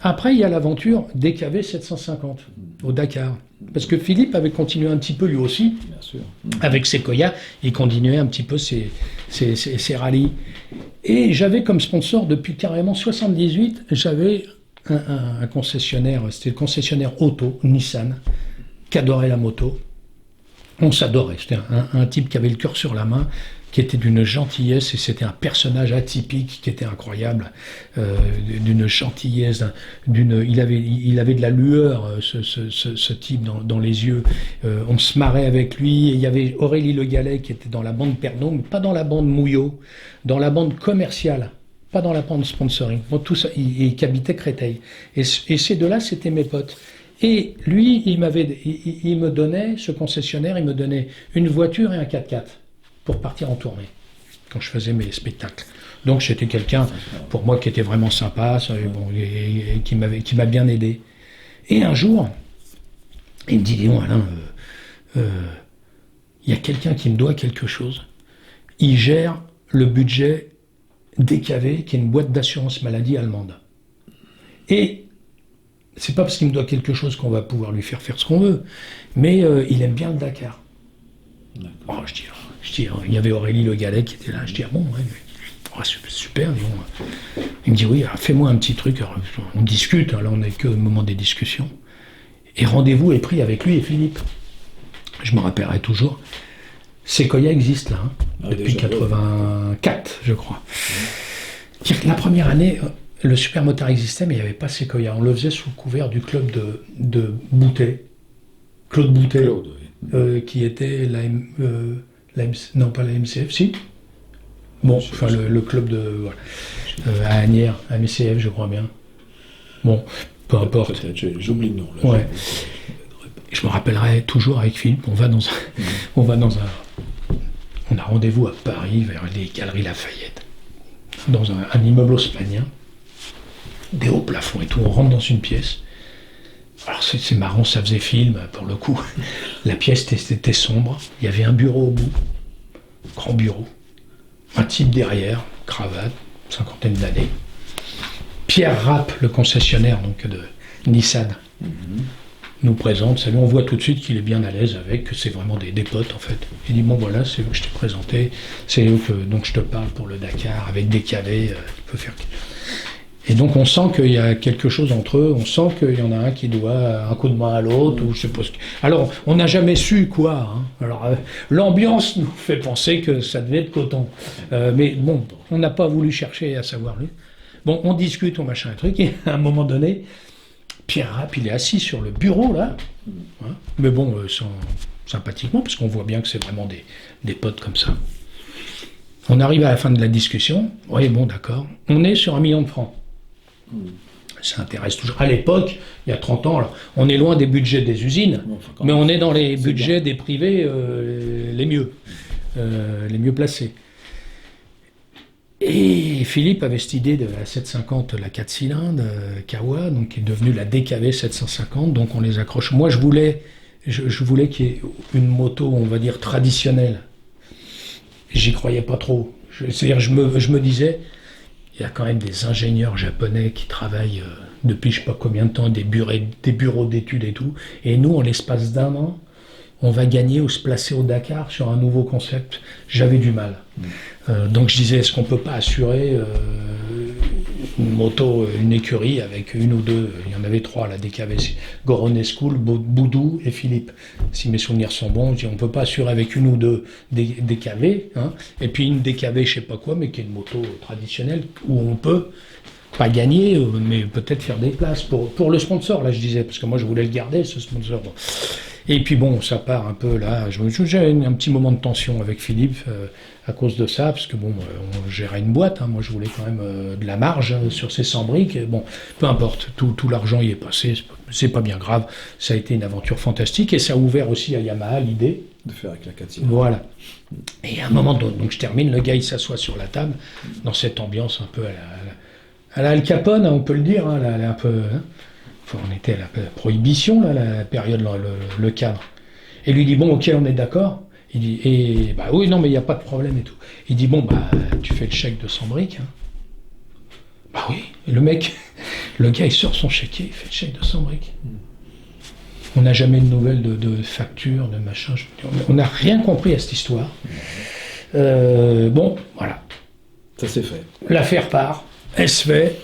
Après, il y a l'aventure DKV 750 au Dakar. Parce que Philippe avait continué un petit peu lui aussi, Bien sûr. avec Sequoia, il continuait un petit peu ses rallyes. Et j'avais comme sponsor depuis carrément 78, j'avais un concessionnaire, c'était le concessionnaire auto, Nissan, qui adorait la moto. On s'adorait, c'était un type qui avait le cœur sur la main, qui était d'une gentillesse, et c'était un personnage atypique qui était incroyable, d'une gentillesse, il avait de la lueur, ce type dans les yeux. On se marrait avec lui, et il y avait Aurélie Le Gallet qui était dans la bande Pernod, mais pas dans la bande Mouillot, dans la bande commerciale, pas dans la bande sponsoring, bon, tout ça, et qui habitait Créteil. Et ces deux-là, c'était mes potes. Et lui, il me donnait, ce concessionnaire, il me donnait une voiture et un 4x4 pour partir en tournée, quand je faisais mes spectacles. Donc j'étais quelqu'un, pour moi, qui était vraiment sympa, et qui m'a bien aidé. Et un jour, il me dit, dis-moi Alain, il y a quelqu'un qui me doit quelque chose. Il gère le budget DKV, qui est une boîte d'assurance maladie allemande. Et c'est pas parce qu'il me doit quelque chose qu'on va pouvoir lui faire ce qu'on veut, mais il aime bien le Dakar. Oh, je dis, il y avait Aurélie Le Gallet qui était là, je dis, ah bon, ouais, super, bon. Il me dit, oui, fais-moi un petit truc, alors, on discute, là on n'est que au moment des discussions, et rendez-vous est pris avec lui et Philippe. Je me rappellerai toujours, Sequoia existe là, depuis 84, je crois. La première année, le supermotard existait, mais il n'y avait pas Sequoia. On le faisait sous couvert du club de Boutet, Claude Boutet, qui était non pas la MCF, si. Bon, enfin le club de à Agnières, à MCF, je crois bien. Bon, peu importe. J'oublie le nom. Là, ouais. Je me rappellerai toujours avec Philippe. On a rendez-vous à Paris vers les Galeries Lafayette, dans un immeuble haussmannien, des hauts plafonds et tout. On rentre dans une pièce. Alors c'est marrant, ça faisait film pour le coup. La pièce était sombre. Il y avait un bureau au bout, grand bureau. Un type derrière, cravate, cinquantaine d'années. Pierre Rapp, le concessionnaire donc de Nissan, nous présente. Salut, on voit tout de suite qu'il est bien à l'aise avec, que c'est vraiment des potes en fait. Il dit bon voilà, c'est eux que je t'ai présenté, c'est eux que donc je te parle pour le Dakar avec DKV, tu peux faire. Et donc on sent qu'il y a quelque chose entre eux, on sent qu'il y en a un qui doit un coup de main à l'autre, ou je sais pas ce que... Alors on n'a jamais su quoi, hein. Alors l'ambiance nous fait penser que ça devait être coton. Mais bon, on n'a pas voulu chercher à savoir lui. Bon, on discute, on machin un truc, et à un moment donné, Pierre Rapp, il est assis sur le bureau là, hein, mais bon, sympathiquement, parce qu'on voit bien que c'est vraiment des potes comme ça. On arrive à la fin de la discussion, oui bon d'accord, on est sur 1 million de francs. Ça intéresse toujours. À l'époque, il y a 30 ans, alors, on est loin des budgets des usines, mais on est dans les budgets des privés les mieux placés. Et Philippe avait cette idée de la 750, la 4 cylindres, Kawa, donc qui est devenue la DKV 750, donc on les accroche. Moi, je voulais qu'il y ait une moto, on va dire, traditionnelle. J'y croyais pas trop. C'est-à-dire, je me disais, il y a quand même des ingénieurs japonais qui travaillent depuis je sais pas combien de temps, des bureaux d'études et tout, et nous, en l'espace d'1 an, on va gagner ou se placer au Dakar sur un nouveau concept. J'avais du mal. Donc je disais, est-ce qu'on peut pas assurer une moto, une écurie avec une ou deux, il y en avait 3, la DKV, Goron School, Boudou et Philippe. Si mes souvenirs sont bons, on peut pas assurer avec une ou deux DKV, hein, et puis une DKV je sais pas quoi, mais qui est une moto traditionnelle, où on peut pas gagner, mais peut-être faire des places pour le sponsor, là je disais, parce que moi je voulais le garder, ce sponsor. Bon. Et puis bon, ça part un peu là, j'ai un petit moment de tension avec Philippe à cause de ça, parce que bon, on gérait une boîte, hein, moi je voulais quand même de la marge sur ces 100 briques, et bon, peu importe, tout l'argent y est passé, c'est pas bien grave, ça a été une aventure fantastique, et ça a ouvert aussi à Yamaha l'idée de faire avec la 4. Voilà. Et à un moment donné, donc je termine, le gars il s'assoit sur la table, dans cette ambiance un peu à la Al Capone, on peut le dire, hein, un peu... Hein. Enfin, on était à la prohibition, là, la période, le cadre. Et lui dit, bon, ok, on est d'accord. Il dit, et bah oui, non, mais il n'y a pas de problème et tout. Il dit, bon, bah, tu fais le chèque de 100 briques. Hein. Bah oui. Et le mec Le gars, il sort son chéquier, il fait le chèque de 100 briques. On n'a jamais de nouvelles de facture, de machin. On n'a rien compris à cette histoire. Bon, voilà. Ça c'est fait. L'affaire part, elle se fait.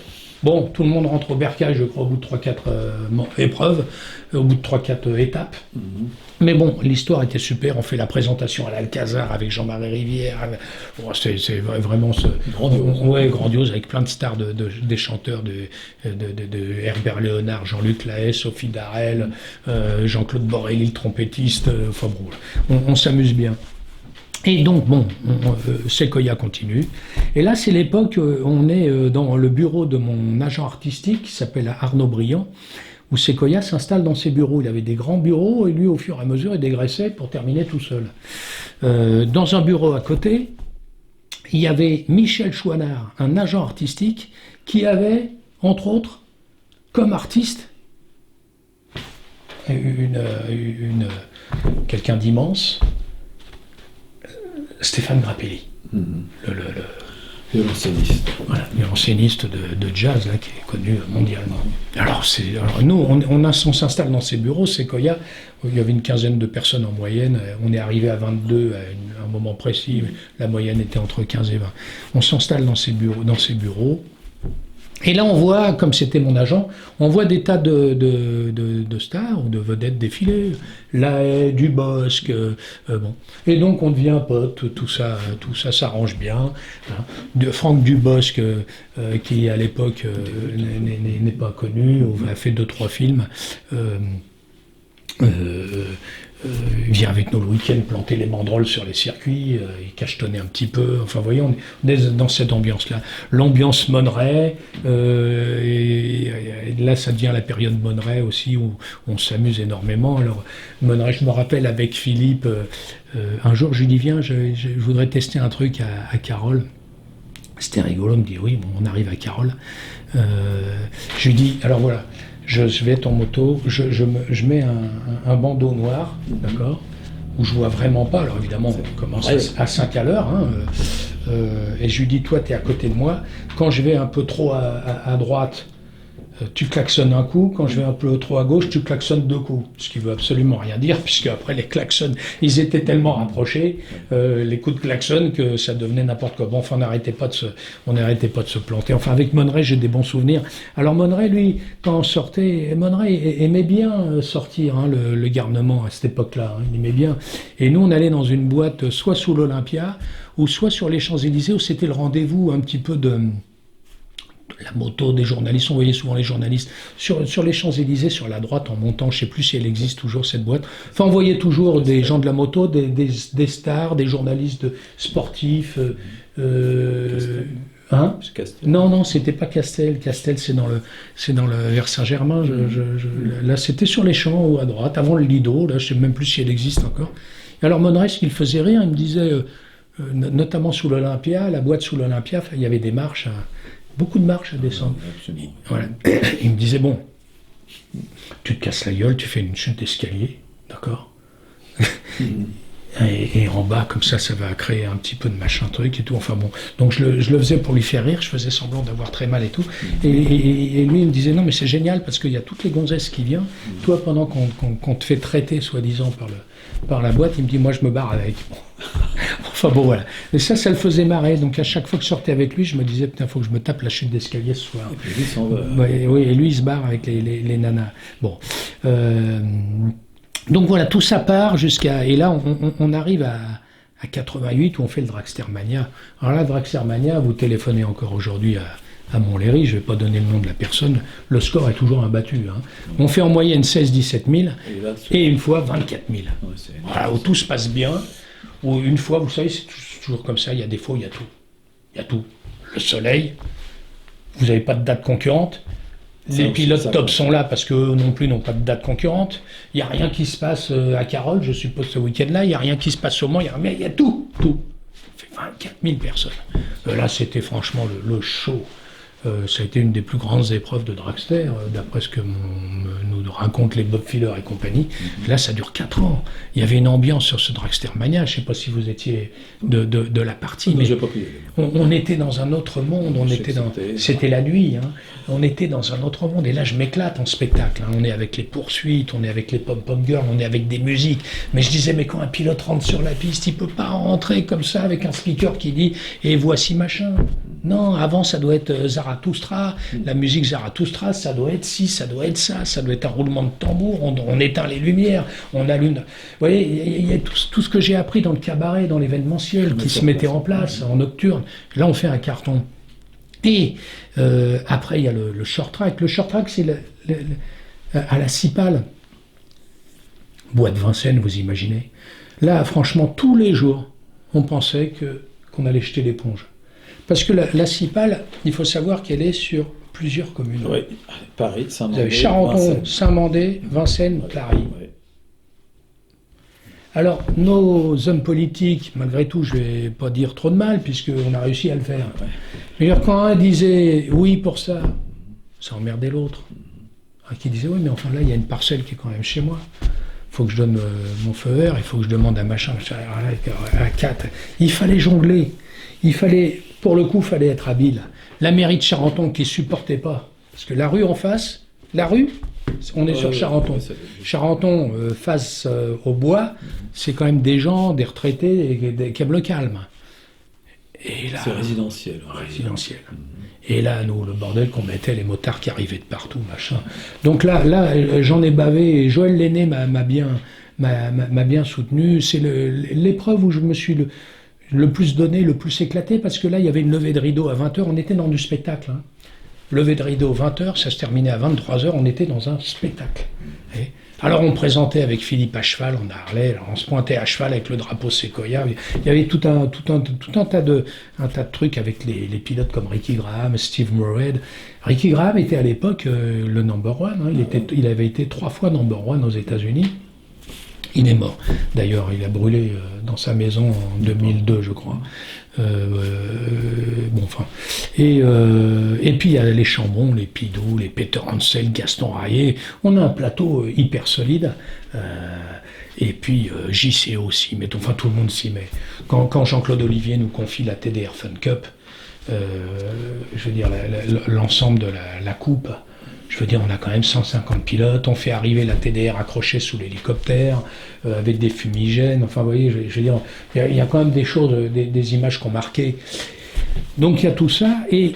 Bon, tout le monde rentre au bercail, je crois, au bout de 3-4 épreuves, au bout de 3-4 étapes. Mais bon, l'histoire était super. On fait la présentation à l'Alcazar avec Jean-Marie Rivière. Bon, c'est vraiment Grandiose. Ouais, grandiose, avec plein de stars des chanteurs de Herbert Léonard, Jean-Luc Lahaye, Sophie Darel, Jean-Claude Borelli, le trompettiste. Enfin bon, on s'amuse bien. Et donc, bon, Sequoia continue. Et là, c'est l'époque, on est dans le bureau de mon agent artistique, qui s'appelle Arnaud Briand, où Sequoia s'installe dans ses bureaux. Il avait des grands bureaux, et lui, au fur et à mesure, il dégraissait pour terminer tout seul. Dans un bureau à côté, il y avait Michel Chouinard, un agent artistique, qui avait, entre autres, comme artiste, quelqu'un d'immense, Stéphane Grappelli, le Violoncelliste. voilà, violoncelliste de jazz là, qui est connu mondialement. Alors nous, on s'installe dans ces bureaux, Sequoia, il y avait une quinzaine de personnes en moyenne, on est arrivé à 22 à un moment précis, la moyenne était entre 15 et 20. On s'installe dans ces bureaux. Et là, on voit, comme c'était mon agent, on voit des tas de stars ou de vedettes défiler. Lahaye, Dubosc, bon. Et donc, on devient pote, tout ça s'arrange bien. Hein. Franck Dubosc, qui à l'époque n'est pas connu, on a fait 2-3 films. Vient avec nous le week-end planter les banderoles sur les circuits, et cachetonner un petit peu. Enfin, vous voyez, on est dans cette ambiance-là. L'ambiance Monneray, et là, ça devient la période Monneray aussi, où on s'amuse énormément. Alors, Monneray, je me rappelle avec Philippe, un jour, je lui dis, viens, je voudrais tester un truc à Carole. C'était rigolo, il me dit, oui, bon, on arrive à Carole. Je lui dis, alors voilà, je vais être en moto, je mets un bandeau noir, d'accord, où je vois vraiment pas. Alors évidemment, on commence à 5 à l'heure, hein, et je lui dis, toi, tu es à côté de moi. Quand je vais un peu trop à droite, tu klaxonnes un coup. Quand je vais un peu trop à gauche, tu klaxonnes 2 coups. Ce qui veut absolument rien dire, puisque après les klaxons, ils étaient tellement rapprochés, les coups de klaxon, que ça devenait n'importe quoi. Bon, enfin, on n'arrêtait pas de se planter. Enfin, avec Monneray, j'ai des bons souvenirs. Alors Monneray, lui, quand on sortait, Monneray aimait bien sortir, hein, le garnement à cette époque-là. Hein, il aimait bien. Et nous, on allait dans une boîte, soit sous l'Olympia, ou soit sur les Champs-Élysées, où c'était le rendez-vous un petit peu de la moto des journalistes. On voyait souvent les journalistes sur les Champs-Élysées, sur la droite, en montant. Je ne sais plus si elle existe toujours, cette boîte. Enfin, on voyait toujours des gens de la moto, des stars, des journalistes sportifs. Hein? Non, c'était pas Castel. Castel, c'est dans le vers Saint-Germain. Là, c'était sur les champs ou à droite, avant le Lido. Là, je sais même plus si elle existe encore. Et alors Monneray, ce qui le faisait rire, il me disait, notamment sous l'Olympia, la boîte sous l'Olympia, il y avait des marches. Beaucoup de marches à descendre. Voilà. Il me disait, bon, tu te casses la gueule, tu fais une chute d'escalier, d'accord, et en bas, comme ça va créer un petit peu de machin truc et tout. Enfin bon, donc je le faisais pour lui faire rire, je faisais semblant d'avoir très mal et tout. Et lui, il me disait, non, mais c'est génial, parce qu'il y a toutes les gonzesses qui viennent. Toi, pendant qu'on te fait traiter, soi-disant, par la boîte, il me dit, moi, je me barre avec. Bon. Enfin bon, voilà. Et ça le faisait marrer. Donc à chaque fois que je sortais avec lui, je me disais, putain, faut que je me tape la chute d'escalier ce soir. Et puis lui s'en va. Oui, et lui, il se barre avec les nanas. Bon. Donc voilà, tout ça part jusqu'à... Et là, on arrive à 88, où on fait le Dragster Mania. Alors là, Dragster Mania, vous téléphonez encore aujourd'hui à Montlhéry, je ne vais pas donner le nom de la personne, le score est toujours imbattu. Hein. On fait en moyenne 16-17 000, et une fois 24 000. Ouais, voilà, où tout se passe bien. Ou une fois, vous savez, c'est toujours comme ça, il y a des fois, il y a tout. Il y a tout. Le soleil, vous n'avez pas de date concurrente, les pilotes top sont là parce qu'eux non plus n'ont pas de date concurrente, il n'y a rien qui se passe à Carole, je suppose, ce week-end-là, il n'y a rien qui se passe au Mans, mais il y a tout. Ça fait 24 000 personnes. Là, c'était franchement le show. Ça a été une des plus grandes épreuves de dragster, d'après ce que nous racontent les Bob Filler et compagnie. Là, ça dure 4 ans. Il y avait une ambiance sur ce Dragster Mania. Je ne sais pas si vous étiez de la partie. Mais mais je n'ai pas pu y aller. on était dans un autre monde, c'était la nuit, hein. On était dans un autre monde, et là je m'éclate en spectacle, hein. On est avec les poursuites, on est avec les pom-pom girls, on est avec des musiques, mais je disais, mais quand un pilote rentre sur la piste, il peut pas rentrer comme ça avec un speaker qui dit, et voici machin. Non, avant ça doit être Zarathustra, la musique Zarathustra, ça doit être ci, ça doit être ça doit être un roulement de tambour, on éteint les lumières, on allume. Vous voyez, il y a tout ce que j'ai appris dans le cabaret, dans l'événementiel, qui se mettait en place en nocturne. Là, on fait un carton. Et après, il y a le short track. Le short track, c'est à la Cipale, bois de Vincennes, vous imaginez. Là, franchement, tous les jours, on pensait qu'on allait jeter l'éponge. Parce que la Cipale, il faut savoir qu'elle est sur plusieurs communes. Oui, Paris, Saint-Mandé, vous avez Charenton, Vincennes. Saint-Mandé, Vincennes, Clary. Oui. Alors, nos hommes politiques, malgré tout, je ne vais pas dire trop de mal, puisqu'on a réussi à le faire. Ouais. Mais alors, quand un disait oui pour ça, ça emmerdait l'autre. Un qui disait oui, mais enfin là, il y a une parcelle qui est quand même chez moi. Il faut que je donne mon feu vert, il faut que je demande un machin, à 4. Il fallait jongler. Pour le coup, il fallait être habile. La mairie de Charenton qui ne supportait pas. Parce que la rue en face, on est sur Charenton. Charenton, face au bois, c'est quand même des gens, des retraités, des câbles calmes. Et là, c'est résidentiel. Résidentiel. Et là, nous, le bordel qu'on mettait, les motards qui arrivaient de partout, machin. Donc là, j'en ai bavé, et Joël Lenné m'a bien soutenu. C'est l'épreuve où je me suis le plus donné, le plus éclaté, parce que là, il y avait une levée de rideau à 20h, on était dans du spectacle. Hein. Levée de rideau 20h, ça se terminait à 23h, on était dans un spectacle. Et alors on présentait avec Philippe à cheval en Harley, alors on se pointait à cheval avec le drapeau Sequoia, il y avait tout un tas de trucs avec les pilotes comme Ricky Graham, Steve Moorhead. Ricky Graham était à l'époque le number one, hein. Il avait été 3 fois number one aux États-Unis. Il est mort. D'ailleurs, il a brûlé dans sa maison en 2002, je crois. Et puis il y a les Chambon, les Pidou, les Peter Hansel, Gaston Raillet. On a un plateau hyper solide. Et puis JCO aussi, mais enfin tout le monde s'y met. Quand Jean-Claude Olivier nous confie la TDR Fun Cup, je veux dire l'ensemble de la coupe. Je veux dire, on a quand même 150 pilotes, on fait arriver la TDR accrochée sous l'hélicoptère, avec des fumigènes, enfin vous voyez, je veux dire, il y a quand même des choses, des images qui ont marqué. Donc il y a tout ça, et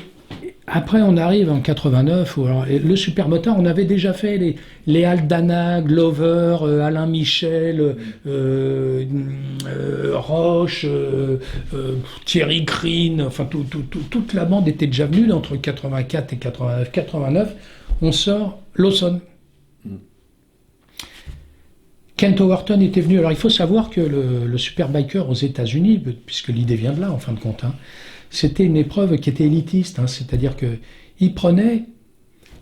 après on arrive en 89, où alors, le supermotard, on avait déjà fait les Aldana, Glover, Alain Michel, Roche, Thierry Crine, enfin toute la bande était déjà venue entre 84 et 89. On sort Lawson. Kent Overton était venu. Alors il faut savoir que le Superbiker aux États-Unis, puisque l'idée vient de là en fin de compte, hein, c'était une épreuve qui était élitiste, hein, c'est-à-dire qu'il prenait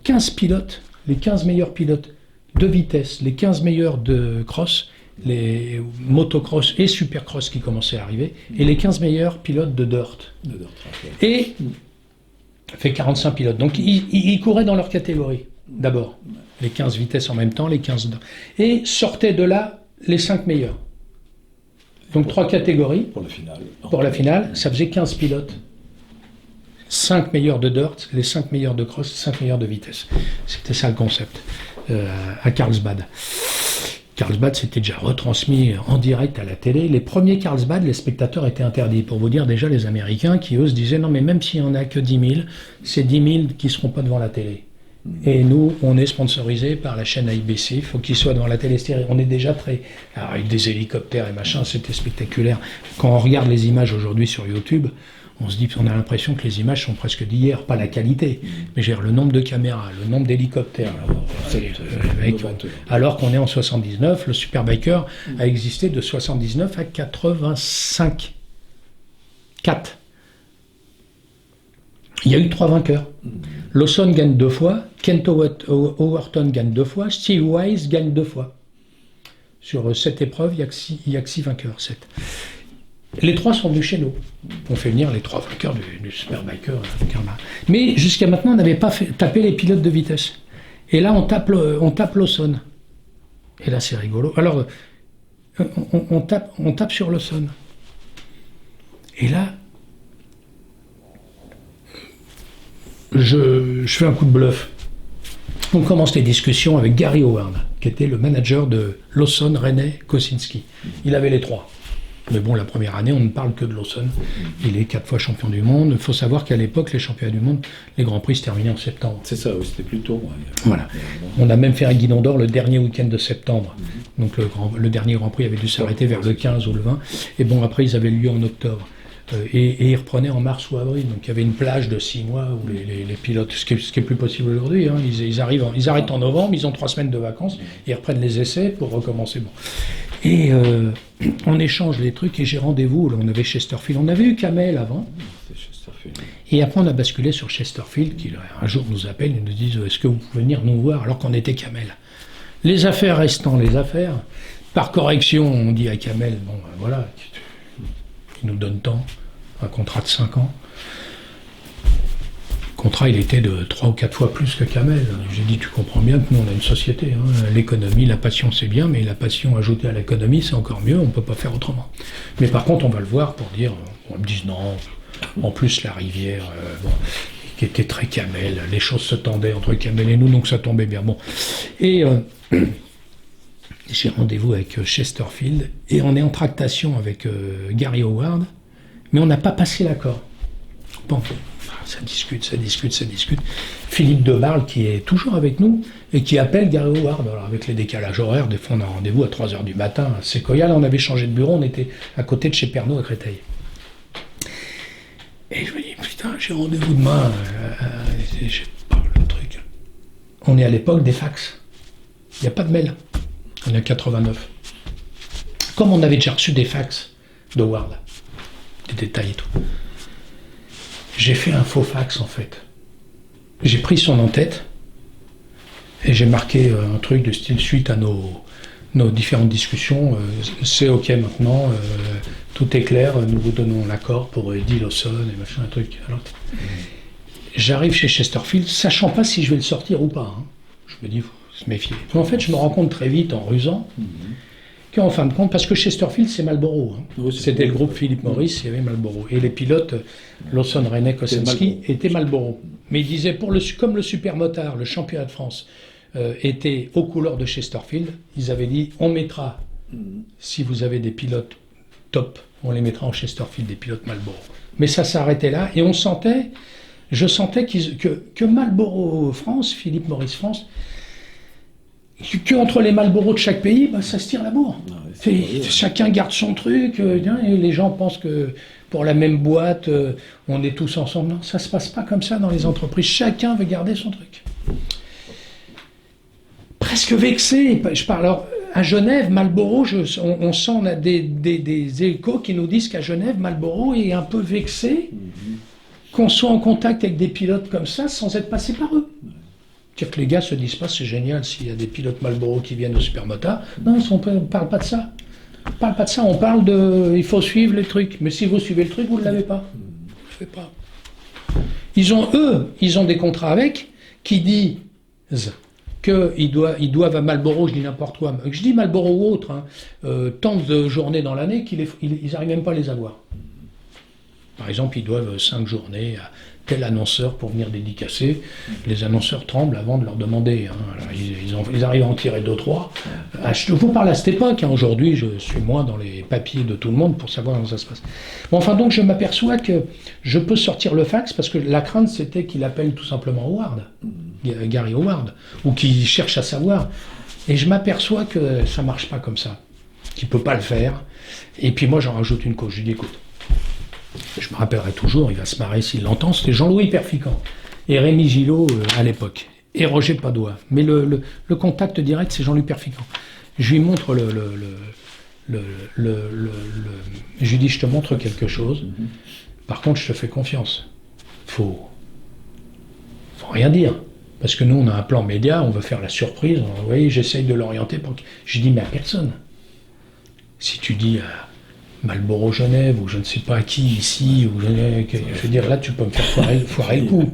15 pilotes, les 15 meilleurs pilotes de vitesse, les 15 meilleurs de cross, les motocross et supercross qui commençaient à arriver, et les 15 meilleurs pilotes de dirt. Et fait 45 pilotes. Donc ils couraient dans leur catégorie, d'abord. Les 15 vitesses en même temps, les 15... Et sortaient de là les 5 meilleurs. Donc 3 catégories. Pour la finale, ça faisait 15 pilotes. 5 meilleurs de dirt, les 5 meilleurs de cross, 5 meilleurs de vitesse. C'était ça le concept, à Carlsbad. Carlsbad s'était déjà retransmis en direct à la télé. Les premiers Carlsbad, les spectateurs étaient interdits. Pour vous dire, déjà, les Américains qui, eux, se disaient, non, mais même s'il n'y en a que 10 000, c'est 10 000 qui ne seront pas devant la télé. Et nous, on est sponsorisé par la chaîne ABC, il faut qu'ils soient devant la télé stéréo. On est déjà très... Alors, avec des hélicoptères et machin, c'était spectaculaire. Quand on regarde les images aujourd'hui sur YouTube, on se dit, on a l'impression que les images sont presque d'hier, pas la qualité, mais le nombre de caméras, le nombre d'hélicoptères. Alors qu'on est en 79, le Superbiker a existé de 79 à 85. 4. Il y a eu 3 vainqueurs. Lawson gagne 2 fois, Kent Overton gagne 2 fois, Steve Wise gagne 2 fois. Sur 7 épreuves, il n'y a que 6 vainqueurs. 7. Les 3 sont venus chez nous. On fait venir les 3 vainqueurs du Superbiker. Mais jusqu'à maintenant, on n'avait pas tapé les pilotes de vitesse. Et là, on tape Lawson. Et là, c'est rigolo. Alors, on tape sur Lawson. Et là, je fais un coup de bluff. On commence les discussions avec Gary Howard, qui était le manager de Lawson, René, Kosinski. Il avait les trois. Mais bon, la première année, on ne parle que de Lawson. Il est 4 fois champion du monde. Il faut savoir qu'à l'époque, les championnats du monde, les Grands Prix se terminaient en septembre. C'est ça, oui, c'était plus tôt. Ouais. Voilà. On a même fait un guidon d'or le dernier week-end de septembre. Donc le dernier Grand Prix avait dû s'arrêter vers le 15 ou le 20. Et bon, après, ils avaient lieu en octobre. Et ils reprenaient en mars ou avril. Donc il y avait une plage de 6 mois où les pilotes, ce qui est plus possible aujourd'hui, hein, ils arrêtent en novembre, ils ont 3 semaines de vacances, ils reprennent les essais pour recommencer. Bon. Et on échange les trucs et j'ai rendez-vous. Là, on avait Chesterfield, on avait eu Kamel avant. Et après, on a basculé sur Chesterfield, qui un jour nous appelle et nous disent est-ce que vous pouvez venir nous voir alors qu'on était Kamel. Les affaires restant les affaires, par correction, on dit à Kamel bon, ben voilà, il nous donne tant, un contrat de 5 ans. Le contrat, il était de 3 ou 4 fois plus que Kamel. J'ai dit, tu comprends bien que nous, on a une société. Hein. L'économie, la passion, c'est bien, mais la passion ajoutée à l'économie, c'est encore mieux, on ne peut pas faire autrement. Mais par contre, on va le voir pour dire, on me dit non, en plus, la rivière, qui était très Kamel, les choses se tendaient entre Kamel et nous, donc ça tombait bien. Bon. Et j'ai rendez-vous avec Chesterfield, et on est en tractation avec Gary Howard, mais on n'a pas passé l'accord. Bon. Ça discute. Philippe Debarle, qui est toujours avec nous, et qui appelle Gary Howard. Alors, avec les décalages horaires, des fois on a rendez-vous à 3h du matin à Sequoia. Là, on avait changé de bureau, on était à côté de chez Pernod à Créteil. Et je me dis, putain, j'ai rendez-vous demain. J'ai pas le truc. On est à l'époque des fax. Il n'y a pas de mail. On est à 89. Comme on avait déjà reçu des fax d'Howard, des détails et tout. J'ai fait un faux fax, en fait. J'ai pris son en-tête et j'ai marqué un truc de style suite à nos différentes discussions. C'est OK maintenant, tout est clair, nous vous donnons l'accord pour Eddie Lawson et machin, un truc. Alors, j'arrive chez Chesterfield, sachant pas si je vais le sortir ou pas. Hein. Je me dis, il faut se méfier. Mais en fait, je me rends compte très vite, en rusant, qu'en fin de compte, parce que Chesterfield, c'est Marlboro. Hein. Oui, c'était le groupe Philip Morris, il y avait Marlboro. Et les pilotes, Lawson, René, Kosinski, étaient Marlboro. Mais ils disaient, comme le supermotard, le championnat de France, était aux couleurs de Chesterfield, ils avaient dit, on mettra, si vous avez des pilotes top, on les mettra en Chesterfield, des pilotes Marlboro. Mais ça s'arrêtait là, et je sentais que Marlboro France, Philip Morris France, qu'entre les Marlboro de chaque pays, ça se tire la bourre. Chacun garde son truc, et les gens pensent que pour la même boîte, on est tous ensemble. Non, ça se passe pas comme ça dans les entreprises. Chacun veut garder son truc. Presque vexé. Je parle alors, à Genève, Marlboro, on sent, on a des échos qui nous disent qu'à Genève, Marlboro est un peu vexé qu'on soit en contact avec des pilotes comme ça sans être passé par eux. C'est-à-dire que les gars se disent pas, c'est génial s'il y a des pilotes Marlboro qui viennent au supermotard. Non, on ne parle pas de ça. On parle pas de ça, on parle de... Il faut suivre les trucs. Mais si vous suivez le truc, vous ne l'avez pas. Je ne fais pas. Ils ont des contrats avec qui disent qu'ils doivent à Marlboro, je dis n'importe quoi, je dis Marlboro ou autre, tant de journées dans l'année qu'ils n'arrivent même pas à les avoir. Par exemple, ils doivent 5 journées à tel annonceur pour venir dédicacer. Les annonceurs tremblent avant de leur demander. Hein. Alors, ils arrivent à en tirer 2-3. Je vous parle à cette époque. Hein. Aujourd'hui, je suis moins dans les papiers de tout le monde pour savoir comment ça se passe. Bon, enfin, donc, je m'aperçois que je peux sortir le fax parce que la crainte, c'était qu'il appelle tout simplement Howard, Gary Howard, ou qu'il cherche à savoir. Et je m'aperçois que ça ne marche pas comme ça, qu'il ne peut pas le faire. Et puis moi, j'en rajoute une cause. Je lui dis, écoute, je me rappellerai toujours, il va se marrer s'il l'entend, c'était Jean-Louis Perficant et Rémi Gillot à l'époque, et Roger Padois. Mais le contact direct, c'est Jean-Louis Perficant. Je lui montre je lui dis, je te montre quelque chose, par contre, je te fais confiance. Faut rien dire. Parce que nous, on a un plan média, on veut faire la surprise, vous voyez, j'essaye de l'orienter. Je dis, mais à personne. Si tu dis à Marlboro Genève, ou je ne sais pas à qui ici, ou je veux dire, là tu peux me faire foirer le coup.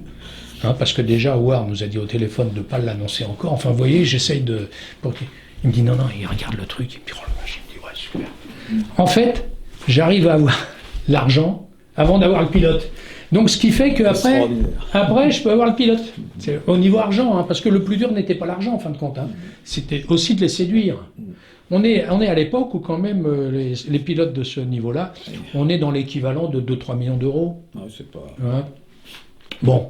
Hein, parce que déjà, Howard nous a dit au téléphone de ne pas l'annoncer encore. Enfin, vous voyez, j'essaye de... Il me dit non, il regarde le truc, et puis oh la vache, il me dit ouais, super. En fait, j'arrive à avoir l'argent avant d'avoir le pilote. Donc ce qui fait qu'après, Extraordinaire. je peux avoir le pilote. C'est au niveau argent, hein, parce que le plus dur n'était pas l'argent en fin de compte. Hein. C'était aussi de les séduire. On est à l'époque où quand même les pilotes de ce niveau-là, on est dans l'équivalent de 2-3 millions d'euros. Ouais, c'est pas... Hein. Bon,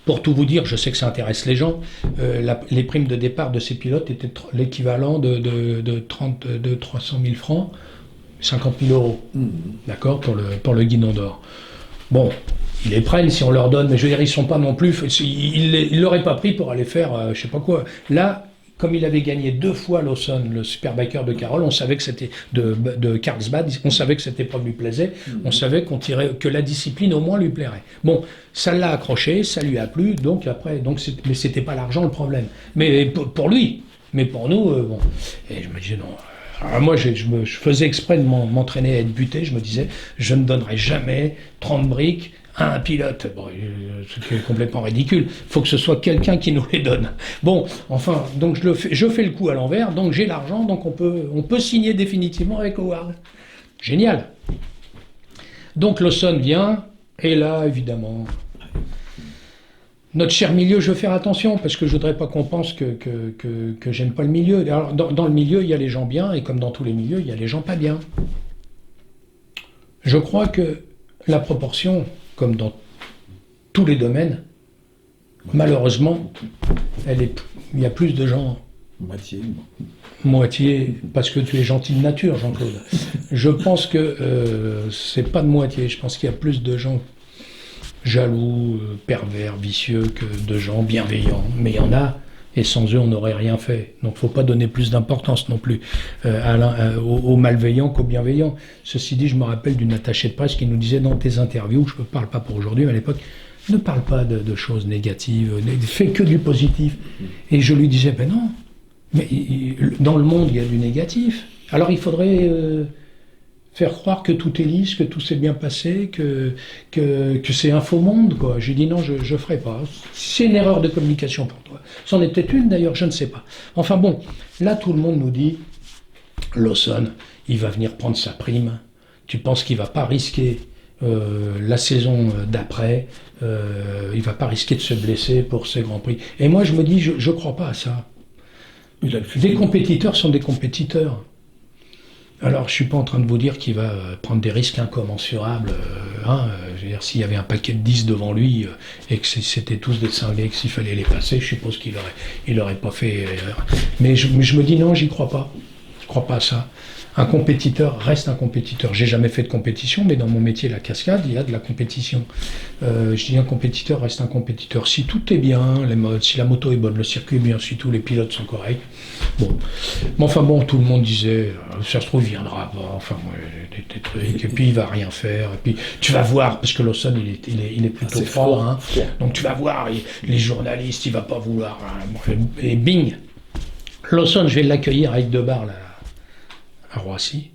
pour tout vous dire, je sais que ça intéresse les gens, les primes de départ de ces pilotes étaient l'équivalent de 300 000 francs, 50 000 euros, d'accord, pour le Guidon d'Or. Bon, ils les prennent si on leur donne, mais je veux dire, ils sont pas non plus, ils l'auraient pas pris pour aller faire, je sais pas quoi. Là, comme il avait gagné 2 fois Lawson, le Superbiker de Carroll, on savait que c'était de Carlsbad, on savait que cette épreuve lui plaisait, on savait que la discipline au moins lui plairait. Bon, ça l'a accroché, ça lui a plu, donc après, mais c'était pas l'argent le problème. Mais pour lui, mais pour nous, bon. Et je me disais non. Alors moi, je faisais exprès de m'entraîner à être buté, je me disais, je ne donnerai jamais 30 briques à un pilote. Bon, ce qui est complètement ridicule. Il faut que ce soit quelqu'un qui nous les donne. Bon, enfin, donc je fais le coup à l'envers, donc j'ai l'argent, donc on peut signer définitivement avec Howard. Génial. Donc Lawson vient, et là, évidemment, notre cher milieu, je veux faire attention, parce que je voudrais pas qu'on pense que j'aime pas le milieu. Alors, dans le milieu, il y a les gens bien, et comme dans tous les milieux, il y a les gens pas bien. Je crois que la proportion, comme dans tous les domaines, malheureusement, il y a plus de gens... Moitié, parce que tu es gentil de nature, Jean-Claude. Je pense que c'est pas de moitié, je pense qu'il y a plus de gens jaloux, pervers, vicieux, que de gens bienveillants. Mais il y en a, et sans eux, on n'aurait rien fait. Donc il ne faut pas donner plus d'importance non plus aux malveillants qu'aux bienveillants. Ceci dit, je me rappelle d'une attachée de presse qui nous disait dans tes interviews, je ne parle pas pour aujourd'hui, mais à l'époque, ne parle pas de choses négatives, fais que du positif. Et je lui disais, ben non, mais dans le monde, il y a du négatif. Alors il faudrait... faire croire que tout est lisse, que tout s'est bien passé, que c'est un faux monde, quoi. J'ai dit non, je ferai pas. C'est une erreur de communication pour toi. C'en est peut-être une d'ailleurs, je ne sais pas. Enfin bon, là tout le monde nous dit, Lawson, il va venir prendre sa prime. Tu penses qu'il va pas risquer la saison d'après, il va pas risquer de se blesser pour ces grands prix. Et moi je me dis, je crois pas à ça. Des compétiteurs sont des compétiteurs. Alors, je ne suis pas en train de vous dire qu'il va prendre des risques incommensurables. Je veux dire, s'il y avait un paquet de 10 devant lui et que c'était tous des cinglés, que s'il fallait les passer, je suppose qu'il aurait pas fait... Mais je me dis non, j'y crois pas. Je crois pas à ça. Un compétiteur reste un compétiteur. J'ai jamais fait de compétition, mais dans mon métier, la cascade, il y a de la compétition. Je dis un compétiteur reste un compétiteur. Si tout est bien, si la moto est bonne, le circuit est bien, si tous les pilotes sont corrects. Bon. Mais enfin bon, tout le monde disait, ça se trouve, il viendra pas. Enfin, des trucs. Et puis il va rien faire. Et puis tu vas voir, parce que Lawson, il est plutôt fort. Hein. Donc tu vas voir, les journalistes, il va pas vouloir. Et bing, Lawson, je vais l'accueillir avec 2 bars là. À Roissy.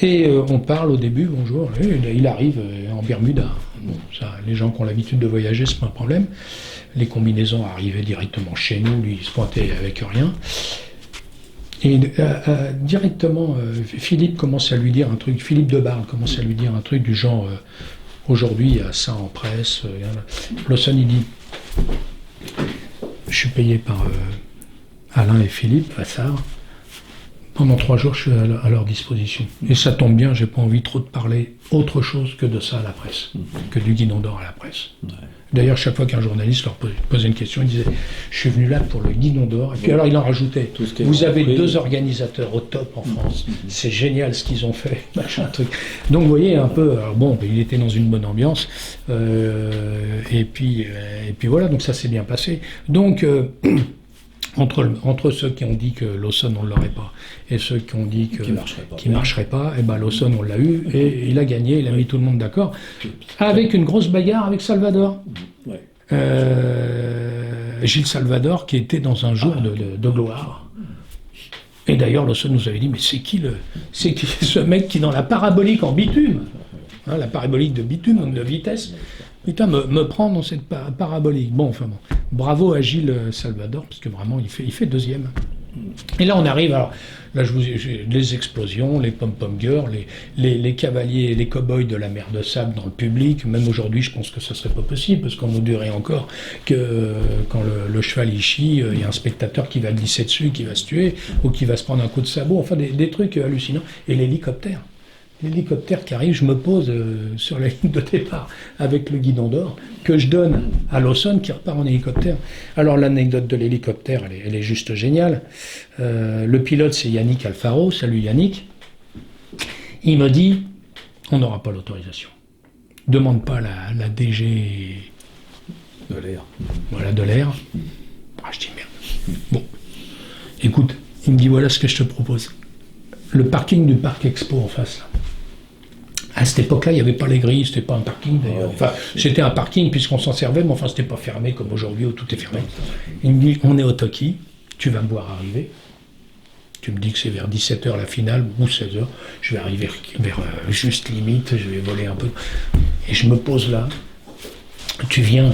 Et on parle au début, bonjour, il arrive en Bermuda. Bon, ça, les gens qui ont l'habitude de voyager, c'est pas un problème. Les combinaisons arrivaient directement chez nous, lui il se pointait avec rien. Et directement, Philippe commence à lui dire un truc, Philippe Debarle commence à lui dire un truc du genre, aujourd'hui il y a ça en presse. Lawson il dit, je suis payé par Alain et Philippe Vassar. Pendant 3 jours, je suis à leur disposition. Et ça tombe bien, j'ai pas envie trop de parler autre chose que de ça à la presse, que du Guidon d'Or à la presse. Ouais. D'ailleurs, chaque fois qu'un journaliste leur posait une question, il disait « Je suis venu là pour le Guidon d'Or ». Et puis alors, il en rajoutait « Vous avez 2 organisateurs au top en France, c'est génial ce qu'ils ont fait, machin, truc ». Donc, vous voyez, un peu, alors bon, il était dans une bonne ambiance, et puis voilà, donc ça s'est bien passé. Donc... Entre ceux qui ont dit que Lawson on ne l'aurait pas et ceux qui ont dit qu'il ne marcherait pas, et ben Lawson on l'a eu et il a gagné, il a mis tout le monde d'accord avec une grosse bagarre avec Salvador. Ouais. Gilles Salvador qui était dans un jour de gloire. Et d'ailleurs Lawson nous avait dit mais c'est qui ce mec qui est dans la parabolique en bitume, hein, la parabolique de bitume, donc de vitesse. Putain, me prend dans cette parabolique. Bon, enfin bon. Bravo à Gilles Salvador, parce que vraiment, il fait 2e. Et là, on arrive, alors, là, j'ai les explosions, les pom-pom girls, les cavaliers, les cow-boys de la mer de sable dans le public. Même aujourd'hui, je pense que ce serait pas possible, parce qu'on nous dirait encore que quand le cheval il chie, il y a un spectateur qui va glisser dessus, qui va se tuer, ou qui va se prendre un coup de sabot. Enfin, des trucs hallucinants. Et l'hélicoptère. L'hélicoptère qui arrive, je me pose sur la ligne de départ avec le guidon d'or que je donne à Lawson qui repart en hélicoptère. Alors l'anecdote de l'hélicoptère, elle est juste géniale. Le pilote, c'est Yannick Alfaro. Salut Yannick. Il me dit, on n'aura pas l'autorisation. Demande pas la DG De l'air. Voilà, de l'air. Ah, je dis merde. Bon, écoute, il me dit voilà ce que je te propose. Le parking du Parc Expo en face, là. À cette époque-là, il n'y avait pas les grilles, c'était pas un parking d'ailleurs. Enfin, c'était un parking puisqu'on s'en servait, mais enfin, c'était pas fermé comme aujourd'hui où tout est fermé. Il me dit, on est au Toki, tu vas me voir arriver. Tu me dis que c'est vers 17h la finale, ou 16h. Je vais arriver vers juste limite, je vais voler un peu. Et je me pose là. Tu viens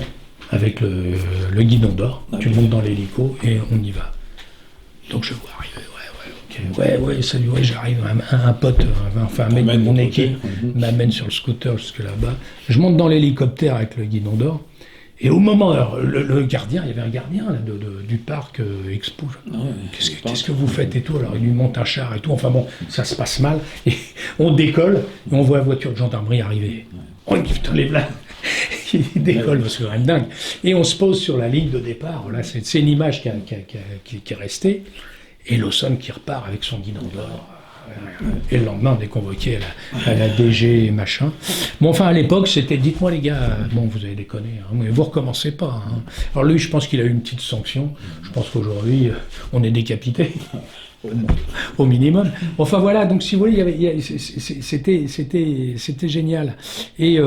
avec le guidon d'or, tu montes dans l'hélico et on y va. Donc je vois arriver. Ouais, salut, ouais, j'arrive. Un pote, enfin un mec de mon équipe m'amène sur le scooter jusque là-bas. Je monte dans l'hélicoptère avec le guidon d'or. Et au moment, alors, le gardien, il y avait un gardien là, du parc Expo. Qu'est-ce que vous faites et tout? Alors il lui monte un char et tout. Enfin bon, ça se passe mal. Et on décolle et on voit la voiture de gendarmerie arriver. Oh putain, les blagues. Il décolle parce que c'est quand même dingue. Et on se pose sur la ligne de départ. Là, c'est une image qui est restée. Et Lawson qui repart avec son guidon d'or. Et le lendemain, on est convoqué à la DG machin. Bon, enfin, à l'époque, c'était, dites-moi les gars, bon, vous avez déconné, hein, mais vous recommencez pas. Hein. Alors lui, je pense qu'il a eu une petite sanction. Je pense qu'aujourd'hui, on est décapité. Au minimum. Enfin voilà, donc si vous voulez, c'était génial. Et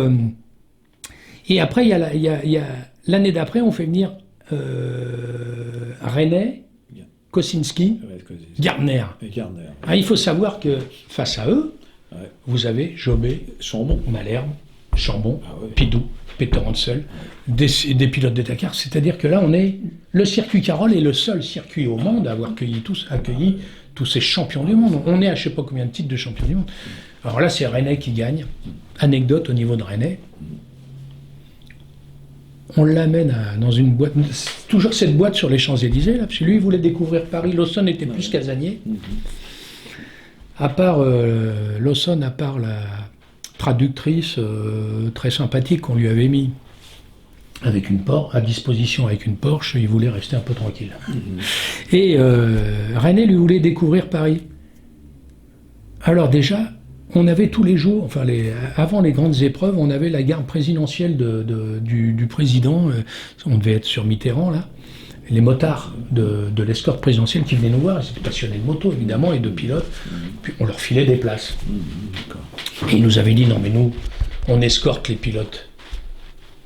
après, il y a l'année d'après, on fait venir René, Kosinski, Gardner. Ah, il faut savoir que face à eux, vous avez Jobé, Chambon, Malherbe, Chambon, Pidou, Peter Hansel, des pilotes de Dakar. C'est-à-dire que là, le circuit Carole est le seul circuit au monde à avoir accueilli tous ces champions du monde. On est à je ne sais pas combien de titres de champion du monde. Alors là, c'est René qui gagne. Anecdote au niveau de René. On l'amène dans une boîte, toujours cette boîte sur les Champs-Élysées, là, parce que lui, il voulait découvrir Paris. Lawson était plus casanier. À part Lawson, à part la traductrice très sympathique qu'on lui avait mis à disposition avec une Porsche, il voulait rester un peu tranquille. Et René lui voulait découvrir Paris. Alors déjà, on avait tous les jours, enfin avant les grandes épreuves, on avait la garde présidentielle du président, on devait être sur Mitterrand là, les motards de l'escorte présidentielle qui venaient nous voir, ils étaient passionnés de moto évidemment et de pilotes, puis on leur filait des places. Et ils nous avaient dit non mais nous, on escorte les pilotes.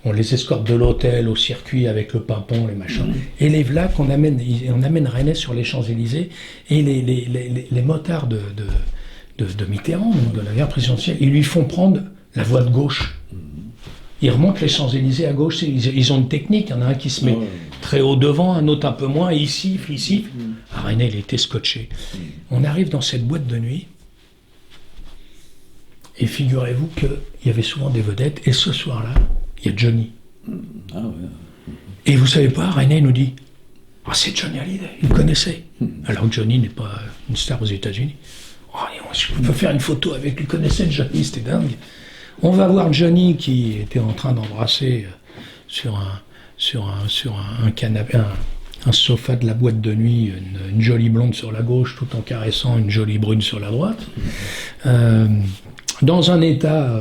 On les escorte de l'hôtel au circuit avec le pimpon, les machins. Et les vlacs, on amène René sur les Champs-Élysées et les motards de Mitterrand, de la guerre présidentielle, ils lui font prendre la voie de gauche. Ils remontent les Champs-Élysées à gauche, ils ont une technique, il y en a un qui se met très haut devant, un autre un peu moins, et il siffle. René, il était scotché. On arrive dans cette boîte de nuit, et figurez-vous qu'il y avait souvent des vedettes, et ce soir-là, il y a Johnny. Et vous savez pas, René nous dit, c'est Johnny Hallyday, il le connaissait. Alors que Johnny n'est pas une star aux États-Unis. Je peux faire une photo avec lui, connaissait Johnny, c'était dingue. On va voir Johnny qui était en train d'embrasser sur un canapé, un sofa de la boîte de nuit, une jolie blonde sur la gauche, tout en caressant une jolie brune sur la droite. Dans un état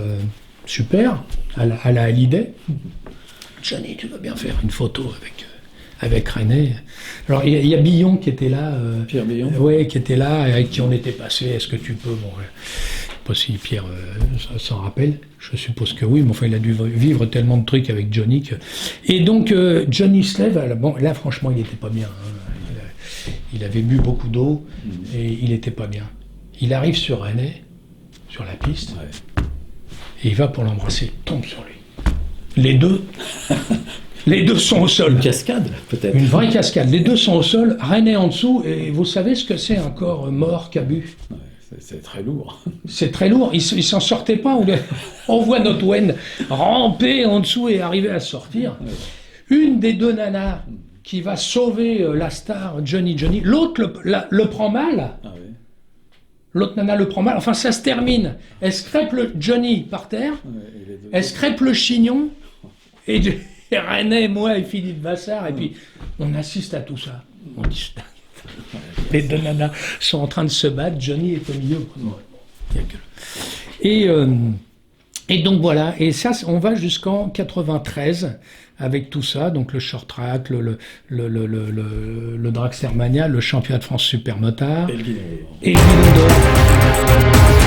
super, à la Hallyday. Johnny, tu vas bien faire une photo avec René. Alors il y a Billon qui était là. Pierre Billon. Oui, qui était là, avec qui on était passé. Est-ce que tu peux pas si Pierre s'en rappelle. Je suppose que oui, mais enfin il a dû vivre tellement de trucs avec Johnny que... Et donc Johnny se lève. Bon, là franchement il n'était pas bien. Hein. Il avait bu beaucoup d'eau et il n'était pas bien. Il arrive sur René, sur la piste, et il va pour l'embrasser, tombe sur lui. Les deux Les deux sont au sol. Une cascade, peut-être. Une vraie cascade. Les deux sont au sol, René en dessous, et vous savez ce que c'est un corps mort qui a bu? Ouais, c'est très lourd. C'est très lourd, il s'en sortait pas. On voit notre Wen ramper en dessous et arriver à sortir. Ouais. Une des deux nanas qui va sauver la star Johnny, l'autre le prend mal. Ah oui. L'autre nana le prend mal. Enfin, ça se termine. Elle scrèpe le Johnny par terre, Ouais, et les deux elle autres- scrèpe le chignon, et René, moi et Philippe Vassar, et puis on assiste à tout ça. On dit, les deux nanas sont en train de se battre, Johnny est au milieu. Il y a que le- Et donc voilà, et ça, on va jusqu'en 93 avec tout ça, donc le short track, le Dragster Mania, le championnat de France super motard, Et le guidon. et le Guidon d'Or.